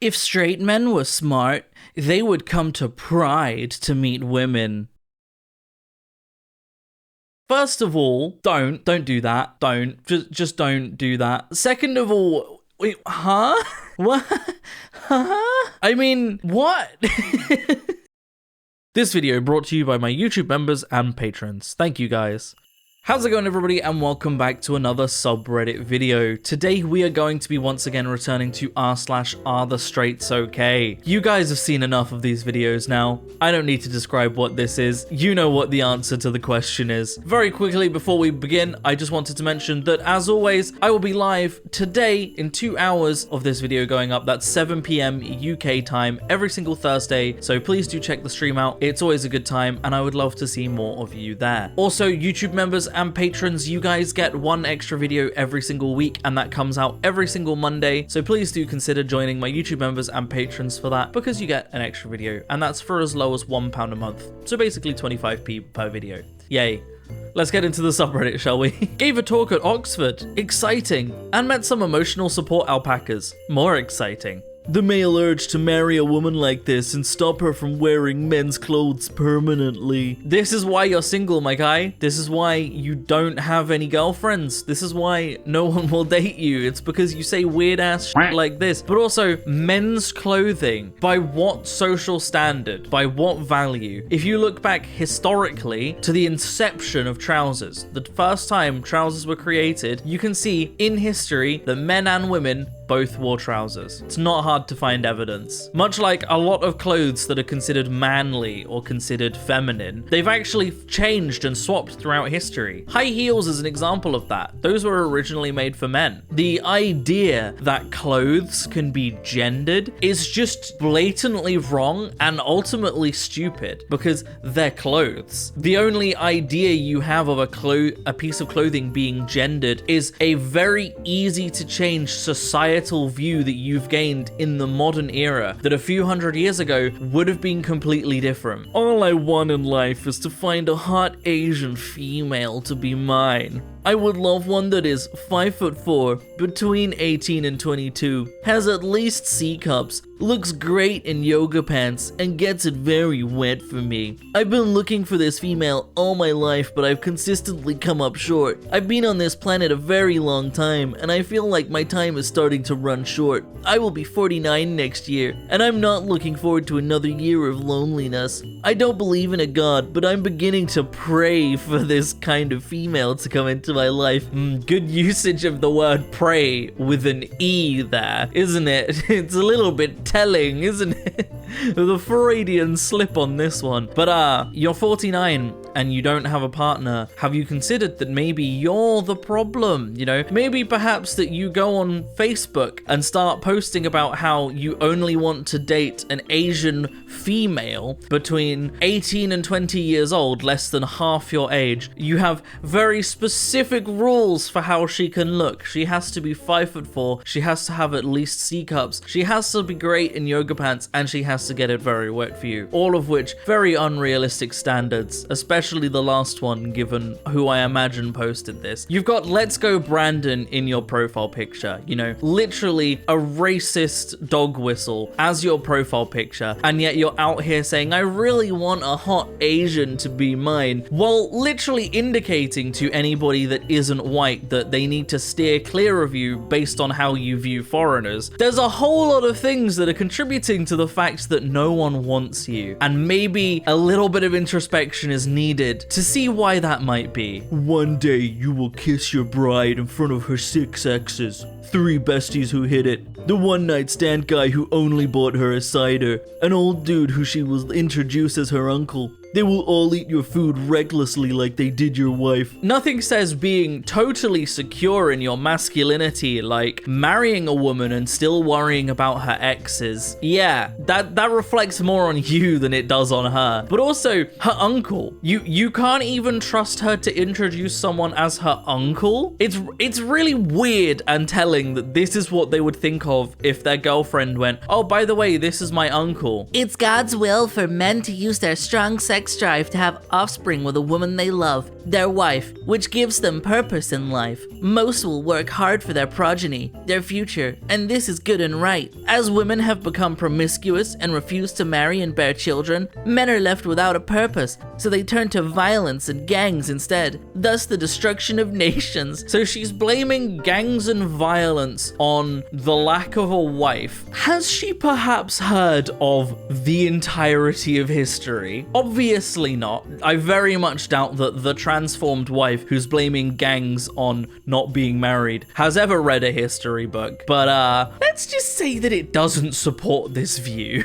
If straight men were smart, they would come to Pride to meet women. First of all, don't do that. Just don't do that. Second of all, wait, huh? What? Huh? I mean, what? This video brought to you by my YouTube members and patrons. Thank you guys. How's it going, everybody, and welcome back to another subreddit video. Today we are going to be once again returning to r/AreTheStraightsOK. You guys have seen enough of these videos now. I don't need to describe what this is. You know what the answer to the question is. Very quickly before we begin, I just wanted to mention that as always, I will be live today in 2 hours of this video going up. That's 7 PM UK time every single Thursday. So please do check the stream out. It's always a good time and I would love to see more of you there. Also, YouTube members and patrons, you guys get one extra video every single week and that comes out every single Monday, so please do consider joining my YouTube members and patrons for that, because you get an extra video and that's for as low as £1 a month, so basically 25p per video. Yay. Let's get into the subreddit, shall we? Gave a talk at Oxford, exciting, and met some emotional support alpacas, more exciting. The male urge to marry a woman like this and stop her from wearing men's clothes permanently. This is why you're single, my guy. This is why you don't have any girlfriends. This is why no one will date you. It's because you say weird ass shit like this. But also, men's clothing. By what social standard? By what value? If you look back historically to the inception of trousers, the first time trousers were created, you can see in history that men and women both wore trousers. It's not hard to find evidence. Much like a lot of clothes that are considered manly or considered feminine, they've actually changed and swapped throughout history. High heels is an example of that. Those were originally made for men. The idea that clothes can be gendered is just blatantly wrong and ultimately stupid, because they're clothes. The only idea you have of a piece of clothing being gendered is a very easy to change societal view that you've gained in the modern era that a few hundred years ago would have been completely different. All I want in life is to find a hot Asian female to be mine. I would love one that is 5'4", between 18 and 22, has at least C cups, looks great in yoga pants, and gets it very wet for me. I've been looking for this female all my life, but I've consistently come up short. I've been on this planet a very long time, and I feel like my time is starting to run short. I will be 49 next year, and I'm not looking forward to another year of loneliness. I don't believe in a god, but I'm beginning to pray for this kind of female to come into my life. Good usage of the word pray with an E there, isn't it? It's a little bit telling, isn't it? The Freudian slip on this one. But you're 49 and you don't have a partner. Have you considered that maybe you're the problem? You know, maybe perhaps that you go on Facebook and start posting about how you only want to date an Asian female between 18 and 20 years old, less than half your age. You have very specific rules for how she can look. She has to be 5'4", she has to have at least C cups, she has to be great in yoga pants, and she has to get it very wet for you. All of which very unrealistic standards, especially the last one, given who I imagine posted this. You've got Let's Go Brandon in your profile picture, you know, literally a racist dog whistle as your profile picture, and yet you're out here saying, I really want a hot Asian to be mine, while literally indicating to anybody that isn't white that they need to steer clear of you based on how you view foreigners. There's a whole lot of things that are contributing to the fact that no one wants you, and maybe a little bit of introspection is needed to see why that might be. One day you will kiss your bride in front of her 6 exes, 3 besties who hit it, the one night stand guy who only bought her a cider, an old dude who she will introduce as her uncle. They will all eat your food recklessly like they did your wife. Nothing says being totally secure in your masculinity like marrying a woman and still worrying about her exes. Yeah, that reflects more on you than it does on her. But also, her uncle. You can't even trust her to introduce someone as her uncle? It's really weird and telling that this is what they would think of if their girlfriend went, oh, by the way, this is my uncle. It's God's will for men to use their strong sex drive to have offspring with a woman they love. their wife, which gives them purpose in life. Most will work hard for their progeny, their future, and this is good and right. As women have become promiscuous and refuse to marry and bear children, men are left without a purpose, so they turn to violence and gangs instead, thus the destruction of nations. So she's blaming gangs and violence on the lack of a wife. Has she perhaps heard of the entirety of history? Obviously not. I very much doubt that the transformed wife who's blaming gangs on not being married has ever read a history book, but let's just say that it doesn't support this view.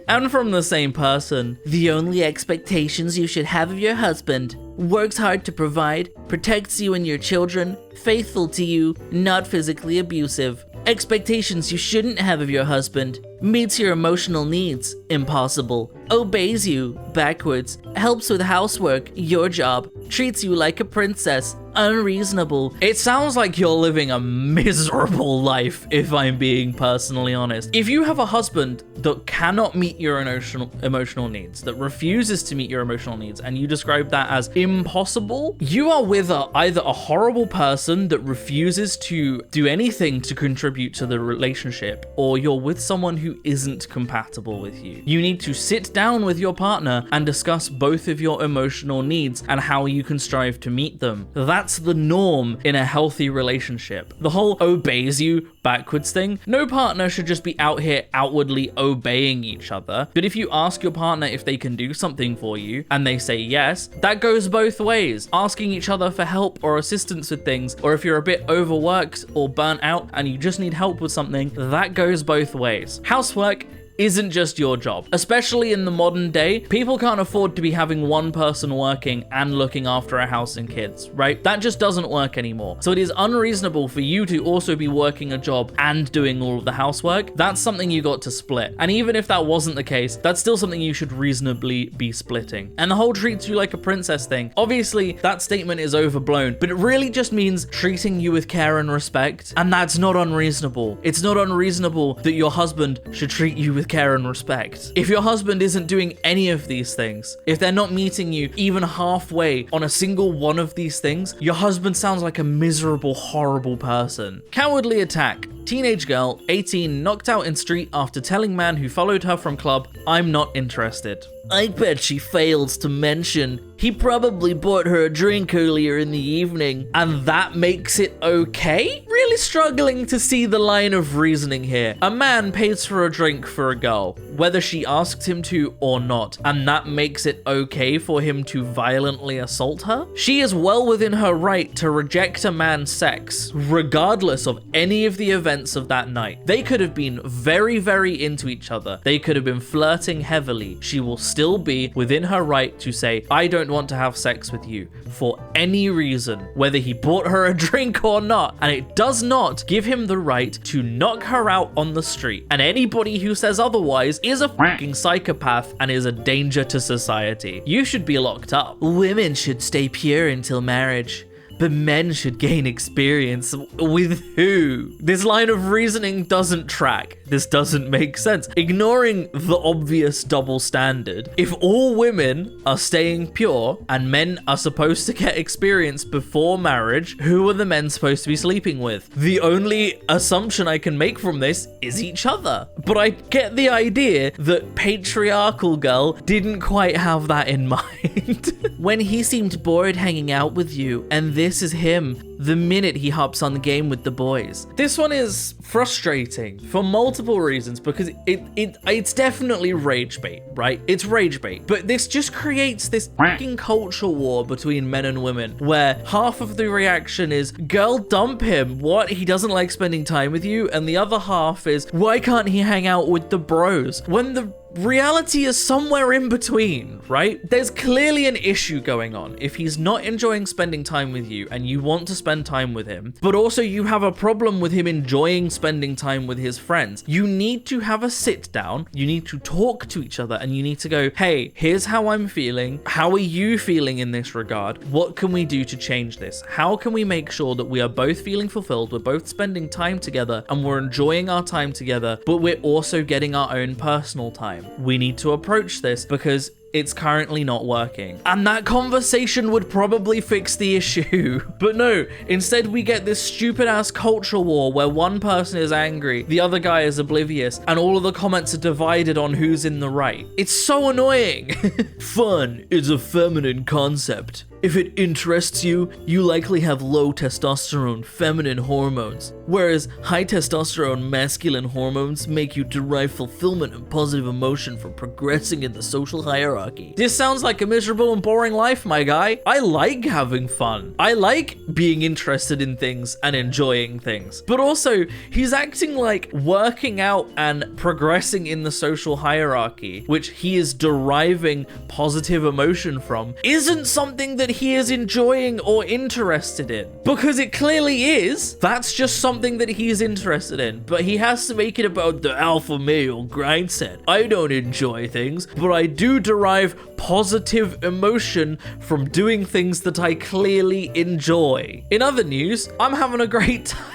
And from the same person, the only expectations you should have of your husband: works hard to provide, protects you and your children, faithful to you, not physically abusive. Expectations you shouldn't have of your husband: meets your emotional needs, impossible. Obeys you, backwards. Helps with housework, your job. Treats you like a princess, unreasonable. It sounds like you're living a miserable life, if I'm being personally honest. If you have a husband that cannot meet your emotional needs, that refuses to meet your emotional needs, and you describe that as impossible, you are with either a horrible person that refuses to do anything to contribute to the relationship, or you're with someone who isn't compatible with you. You need to sit down with your partner and discuss both of your emotional needs and how you can strive to meet them. That's the norm in a healthy relationship. The whole obeys you backwards thing, no partner should just be out here outwardly obeying each other. But if you ask your partner if they can do something for you and they say yes, that goes both ways. Asking each other for help or assistance with things, or if you're a bit overworked or burnt out and you just need help with something, that goes both ways. Housework isn't just your job. Especially in the modern day, people can't afford to be having one person working and looking after a house and kids, right? That just doesn't work anymore. So it is unreasonable for you to also be working a job and doing all of the housework. That's something you got to split. And even if that wasn't the case, that's still something you should reasonably be splitting. And the whole treats you like a princess thing, obviously that statement is overblown, but it really just means treating you with care and respect. And that's not unreasonable. It's not unreasonable that your husband should treat you with care and respect. If your husband isn't doing any of these things, if they're not meeting you even halfway on a single one of these things, your husband sounds like a miserable, horrible person. Cowardly attack. Teenage girl, 18, knocked out in street after telling man who followed her from club, "I'm not interested." I bet she fails to mention he probably bought her a drink earlier in the evening. And that makes it okay? Really struggling to see the line of reasoning here. A man pays for a drink for a girl, whether she asked him to or not, and that makes it okay for him to violently assault her? She is well within her right to reject a man's sex, regardless of any of the events of that night. They could have been very, very into each other. They could have been flirting heavily. She will still be within her right to say, "I don't want to have sex with you," for any reason, whether he bought her a drink or not. And it does not give him the right to knock her out on the street. And anybody who says otherwise is a fucking psychopath and is a danger to society. You should be locked up. Women should stay pure until marriage, but men should gain experience. With who? This line of reasoning doesn't track. This doesn't make sense. Ignoring the obvious double standard, if all women are staying pure and men are supposed to get experience before marriage, who are the men supposed to be sleeping with? The only assumption I can make from this is each other. But I get the idea that patriarchal girl didn't quite have that in mind. When he seemed bored hanging out with you, and this is him the minute he hops on the game with the boys. This one is frustrating for multiple reasons, because it's definitely rage bait, right? It's rage bait. But this just creates this fucking culture war between men and women, where half of the reaction is, girl, dump him. What? He doesn't like spending time with you. And the other half is, why can't he hang out with the bros? When the reality is somewhere in between, right? There's clearly an issue going on. If he's not enjoying spending time with you and you want to spend time with him, but also you have a problem with him enjoying spending time with his friends, you need to have a sit down, you need to talk to each other, and you need to go, hey, here's how I'm feeling. How are you feeling in this regard? What can we do to change this? How can we make sure that we are both feeling fulfilled, we're both spending time together, and we're enjoying our time together, but we're also getting our own personal time? We need to approach this, because it's currently not working. And that conversation would probably fix the issue. But no, instead we get this stupid ass culture war where one person is angry, the other guy is oblivious, and all of the comments are divided on who's in the right. It's so annoying. Fun is a feminine concept. If it interests you, you likely have low testosterone, feminine hormones, whereas high testosterone, masculine hormones make you derive fulfillment and positive emotion from progressing in the social hierarchy. This sounds like a miserable and boring life, my guy. I like having fun. I like being interested in things and enjoying things. But also, he's acting like working out and progressing in the social hierarchy, which he is deriving positive emotion from, isn't something that he is enjoying or interested in. Because it clearly is. That's just something that he's interested in. But he has to make it about the alpha male grind set. I don't enjoy things, but I do derive positive emotion from doing things that I clearly enjoy. In other news, I'm having a great time.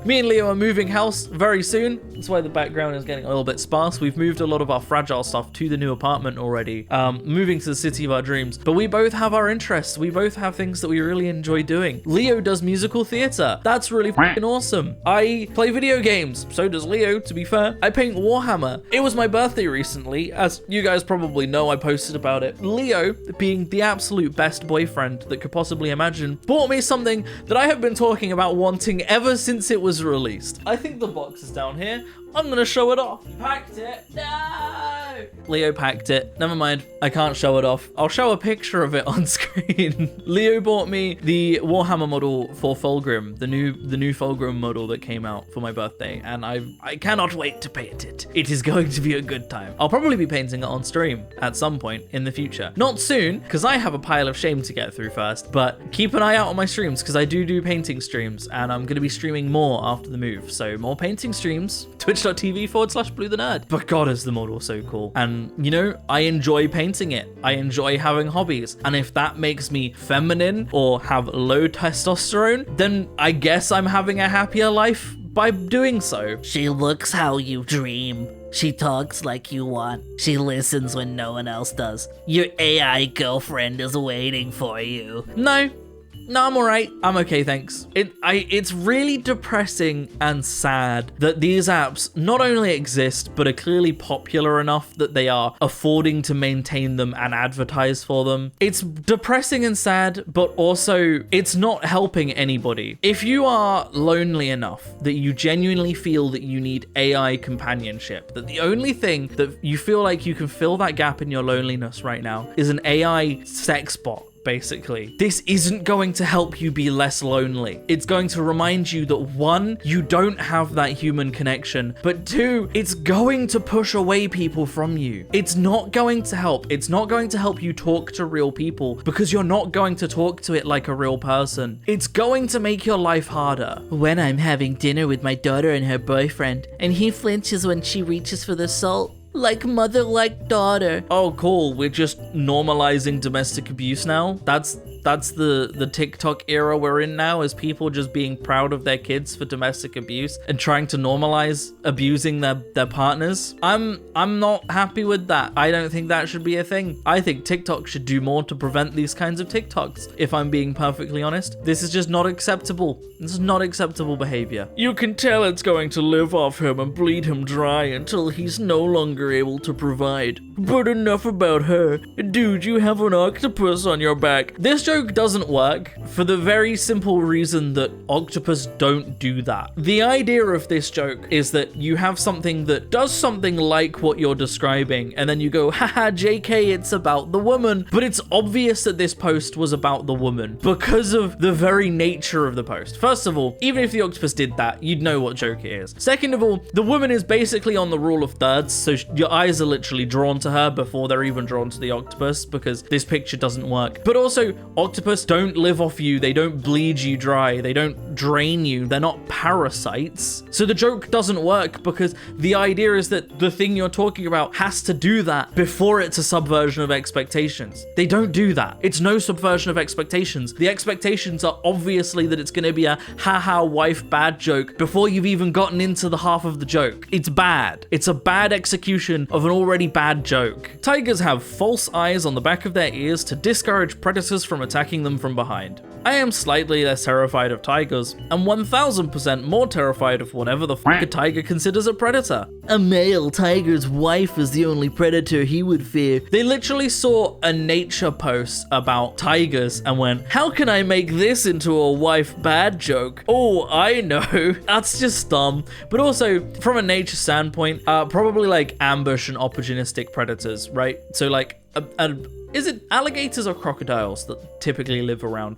Me and Leo are moving house very soon. That's why the background is getting a little bit sparse. We've moved a lot of our fragile stuff to the new apartment already, moving to the city of our dreams. But we both have our interests. We both have things that we really enjoy doing. Leo does musical theater. That's really fucking awesome. I play video games. So does Leo, to be fair. I paint Warhammer. It was my birthday recently. As you guys probably know, I posted about it. Leo, being the absolute best boyfriend that could possibly imagine, bought me something that I have been talking about wanting ever since it was released. I think the box is down here. I'm gonna show it off. You packed it. No! Leo packed it. Never mind. I can't show it off. I'll show a picture of it on screen. Leo bought me the Warhammer model for Fulgrim, the new Fulgrim model that came out for my birthday, and I cannot wait to paint it. It is going to be a good time. I'll probably be painting it on stream at some point in the future. Not soon, because I have a pile of shame to get through first, but keep an eye out on my streams, because I do painting streams, and I'm gonna be streaming more after the move. So more painting streams. Twitch.tv/Blue the Nerd. But God, is the model so cool. And you know, I enjoy painting it. I enjoy having hobbies. And if that makes me feminine or have low testosterone, then I guess I'm having a happier life by doing so. She looks how you dream. She talks like you want. She listens when no one else does. Your AI girlfriend is waiting for you. No, I'm alright. I'm okay, thanks. It's really depressing and sad that these apps not only exist, but are clearly popular enough that they are affording to maintain them and advertise for them. It's depressing and sad, but also it's not helping anybody. If you are lonely enough that you genuinely feel that you need AI companionship, that the only thing that you feel like you can fill that gap in your loneliness right now is an AI sex bot, basically. This isn't going to help you be less lonely. It's going to remind you that one, you don't have that human connection, but two, it's going to push away people from you. It's not going to help. It's not going to help you talk to real people because you're not going to talk to it like a real person. It's going to make your life harder. When I'm having dinner with my daughter and her boyfriend, and he flinches when she reaches for the salt, like mother, like daughter. Oh, cool. We're just normalizing domestic abuse now. That's the TikTok era we're in now, is people just being proud of their kids for domestic abuse and trying to normalize abusing their partners. I'm not happy with that. I don't think that should be a thing. I think TikTok should do more to prevent these kinds of TikToks, if I'm being perfectly honest. This is just not acceptable. This is not acceptable behavior. You can tell it's going to live off him and bleed him dry until he's no longer able to provide. But enough about her. Dude, you have an octopus on your back. This joke doesn't work for the very simple reason that octopus don't do that. The idea of this joke is that you have something that does something like what you're describing, and then you go, haha, JK, it's about the woman. But it's obvious that this post was about the woman because of the very nature of the post. First of all, even if the octopus did that, you'd know what joke it is. Second of all, the woman is basically on the rule of thirds, so your eyes are literally drawn to her before they're even drawn to the octopus, because this picture doesn't work. But also, Octopus don't live off you, they don't bleed you dry, they don't drain you, they're not parasites. So the joke doesn't work because the idea is that the thing you're talking about has to do that before it's a subversion of expectations. They don't do that. It's no subversion of expectations. The expectations are obviously that it's going to be a haha wife bad joke before you've even gotten into the half of the joke. It's bad. It's a bad execution of an already bad joke. Tigers have false eyes on the back of their ears to discourage predators from attacking them from behind. I am slightly less terrified of tigers, and 1000% more terrified of whatever the fuck a tiger considers a predator. A male tiger's wife is the only predator he would fear. They literally saw a nature post about tigers and went, how can I make this into a wife bad joke? Oh, I know. That's just dumb. But also, from a nature standpoint, probably like ambush and opportunistic predators, right? So like, is it alligators or crocodiles that typically live around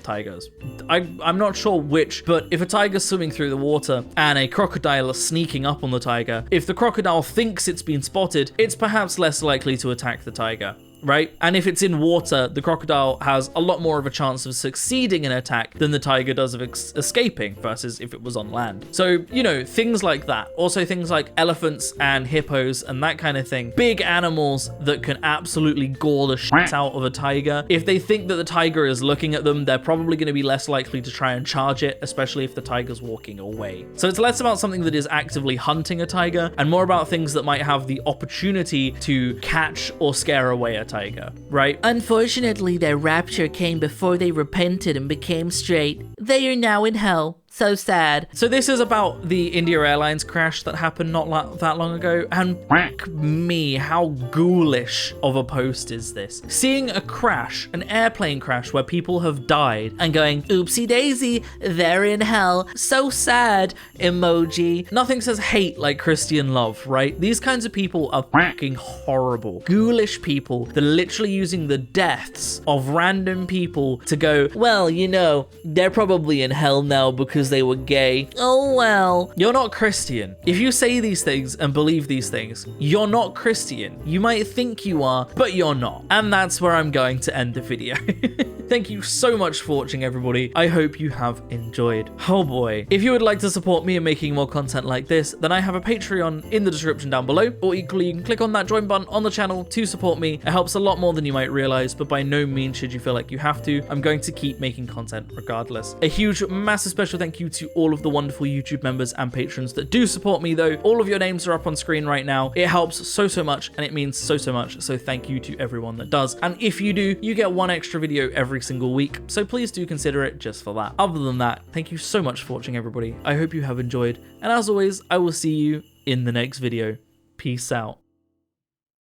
tigers? I'm not sure which, but if a tiger's swimming through the water and a crocodile is sneaking up on the tiger, if the crocodile thinks it's been spotted, it's perhaps less likely to attack the tiger, right? And if it's in water, the crocodile has a lot more of a chance of succeeding in attack than the tiger does of escaping versus if it was on land. So, you know, things like that. Also things like elephants and hippos and that kind of thing. Big animals that can absolutely gore the shit out of a tiger. If they think that the tiger is looking at them, they're probably going to be less likely to try and charge it, especially if the tiger's walking away. So it's less about something that is actively hunting a tiger and more about things that might have the opportunity to catch or scare away a tiger, right? Unfortunately, their rapture came before they repented and became straight. They are now in hell. So sad. So this is about the India Airlines crash that happened not that long ago, and fuck me, how ghoulish of a post is this? Seeing a crash, an airplane crash where people have died, and going, oopsie daisy, they're in hell, so sad, emoji. Nothing says hate like Christian love, right? These kinds of people are fucking horrible. Ghoulish people that are literally using the deaths of random people to go, well, you know, they're probably in hell now because they were gay. Oh well. You're not Christian. If you say these things and believe these things, you're not Christian. You might think you are, but you're not. And that's where I'm going to end the video. Thank you so much for watching, everybody. I hope you have enjoyed. Oh boy. If you would like to support me in making more content like this, then I have a Patreon in the description down below, or equally you can click on that join button on the channel to support me. It helps a lot more than you might realize, but by no means should you feel like you have to. I'm going to keep making content regardless. A huge, massive special thank you to all of the wonderful YouTube members and patrons that do support me though. All of your names are up on screen right now. It helps so much and it means so much. So thank you to everyone that does. And if you do, you get one extra video every single week. So please do consider it just for that. Other than that, thank you so much for watching, everybody. I hope you have enjoyed. And as always, I will see you in the next video. Peace out.